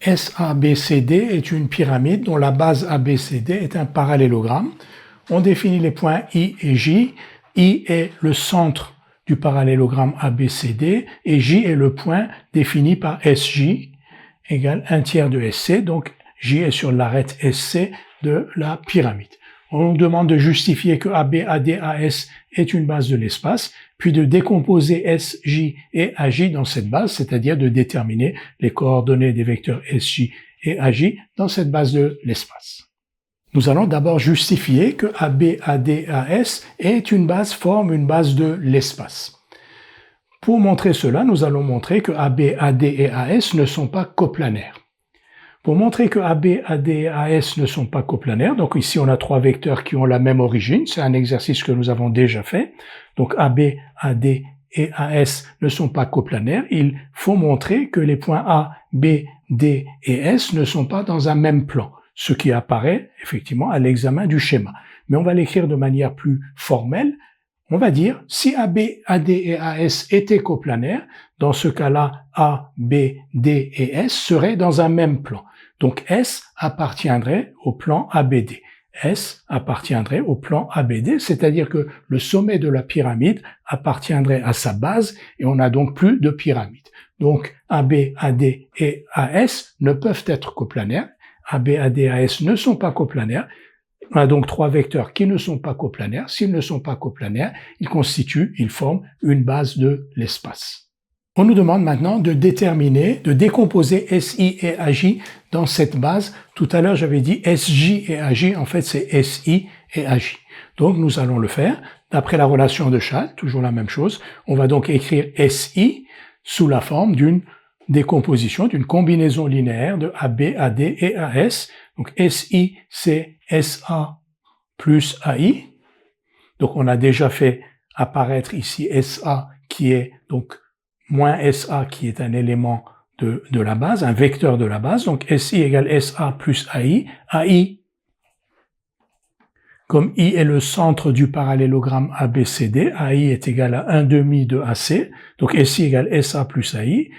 SABCD est une pyramide dont la base ABCD est un parallélogramme. On définit les points I et J. I est le centre du parallélogramme ABCD et J est le point défini par SJ égale 1/3 de SC. Donc J est sur l'arête SC de la pyramide. On nous demande de justifier que AB, AD, AS est une base de l'espace, puis de décomposer SJ et AJ dans cette base, c'est-à-dire de déterminer les coordonnées des vecteurs SJ et AJ dans cette base de l'espace. Nous allons d'abord justifier que AB, AD, AS forme une base de l'espace. Pour montrer cela, nous allons montrer que AB, AD et AS ne sont pas coplanaires. Pour montrer que AB, AD et AS ne sont pas coplanaires, donc ici on a trois vecteurs qui ont la même origine, c'est un exercice que nous avons déjà fait. Donc AB, AD et AS ne sont pas coplanaires. Il faut montrer que les points A, B, D et S ne sont pas dans un même plan, ce qui apparaît effectivement à l'examen du schéma. Mais on va l'écrire de manière plus formelle. On va dire, si AB, AD et AS étaient coplanaires, dans ce cas-là, A, B, D et S seraient dans un même plan. Donc S appartiendrait au plan ABD. S appartiendrait au plan ABD, c'est-à-dire que le sommet de la pyramide appartiendrait à sa base et on n'a donc plus de pyramide. Donc AB, AD et AS ne peuvent être coplanaires. AB, AD et AS ne sont pas coplanaires. On a donc trois vecteurs qui ne sont pas coplanaires. S'ils ne sont pas coplanaires, ils forment une base de l'espace. On nous demande maintenant de décomposer SI et AJ dans cette base. Tout à l'heure, j'avais dit SJ et AJ, en fait, c'est SI et AJ. Donc, nous allons le faire d'après la relation de Schall, toujours la même chose. On va donc écrire SI sous la forme d'une décomposition, d'une combinaison linéaire de AB, AD et AS. Donc, SI, c'est SA plus AI. Donc, on a déjà fait apparaître ici SA qui est donc moins SA qui est un élément de la base, un vecteur de la base. Donc, SI égale SA plus AI. AI, comme I est le centre du parallélogramme ABCD, AI est égal à 1/2 de AC. Donc, SI égale SA plus AI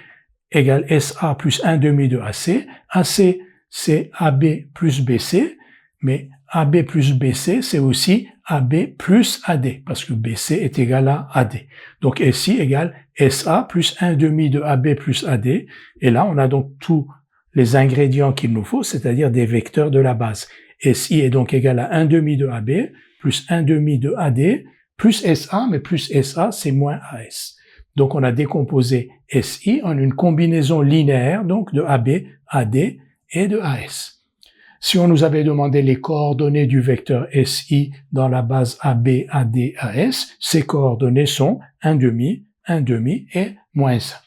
égale SA plus 1/2 de AC. AC, c'est AB plus BC, mais AB plus BC, c'est aussi AB plus AD, parce que BC est égal à AD. Donc SI égale SA plus 1/2 de AB plus AD, et là on a donc tous les ingrédients qu'il nous faut, c'est-à-dire des vecteurs de la base. SI est donc égal à 1/2 de AB plus 1/2 de AD plus SA, mais plus SA c'est moins AS. Donc on a décomposé SI en une combinaison linéaire donc de AB, AD et de AS. Si on nous avait demandé les coordonnées du vecteur SI dans la base AB, AD, AS, ces coordonnées sont 1/2, 1/2 et moins 1.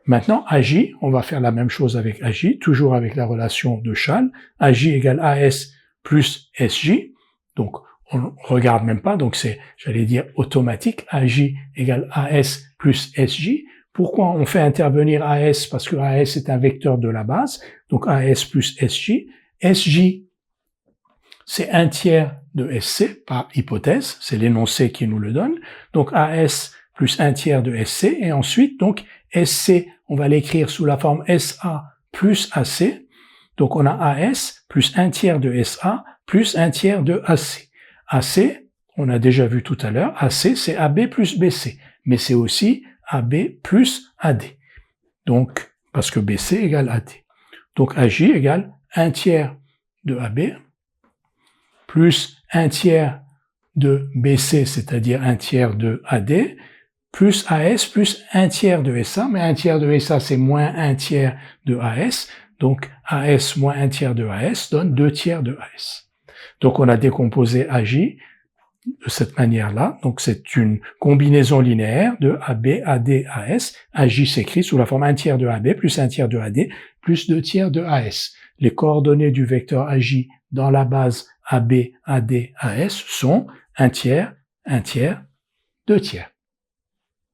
Maintenant, AJ, on va faire la même chose avec AJ, toujours avec la relation de Schall. AJ égale AS plus SJ. Donc, on regarde même pas, donc c'est, j'allais dire, automatique. AJ égale AS plus SJ. Pourquoi on fait intervenir AS? Parce que AS est un vecteur de la base. Donc, AS plus SJ. SJ, c'est 1/3 de SC, par hypothèse, c'est l'énoncé qui nous le donne. Donc AS plus 1/3 de SC, et ensuite, donc, SC, on va l'écrire sous la forme SA plus AC. Donc on a AS plus 1/3 de SA plus 1/3 de AC. AC, on a déjà vu tout à l'heure, AC, c'est AB plus BC, mais c'est aussi AB plus AD. Donc, parce que BC égale AD. Donc AJ égale 1/3 de AB plus 1/3 de BC, c'est-à-dire 1/3 de AD, plus AS plus 1/3 de SA, mais 1/3 de SA c'est moins 1/3 de AS, donc AS moins 1/3 de AS donne 2/3 de AS. Donc on a décomposé AJ de cette manière-là, donc c'est une combinaison linéaire de AB, AD, AS. AJ s'écrit sous la forme 1/3 de AB plus 1/3 de AD plus 2/3 de AS. Les coordonnées du vecteur AJ dans la base AB, AD, AS sont 1/3, 1/3, 2/3.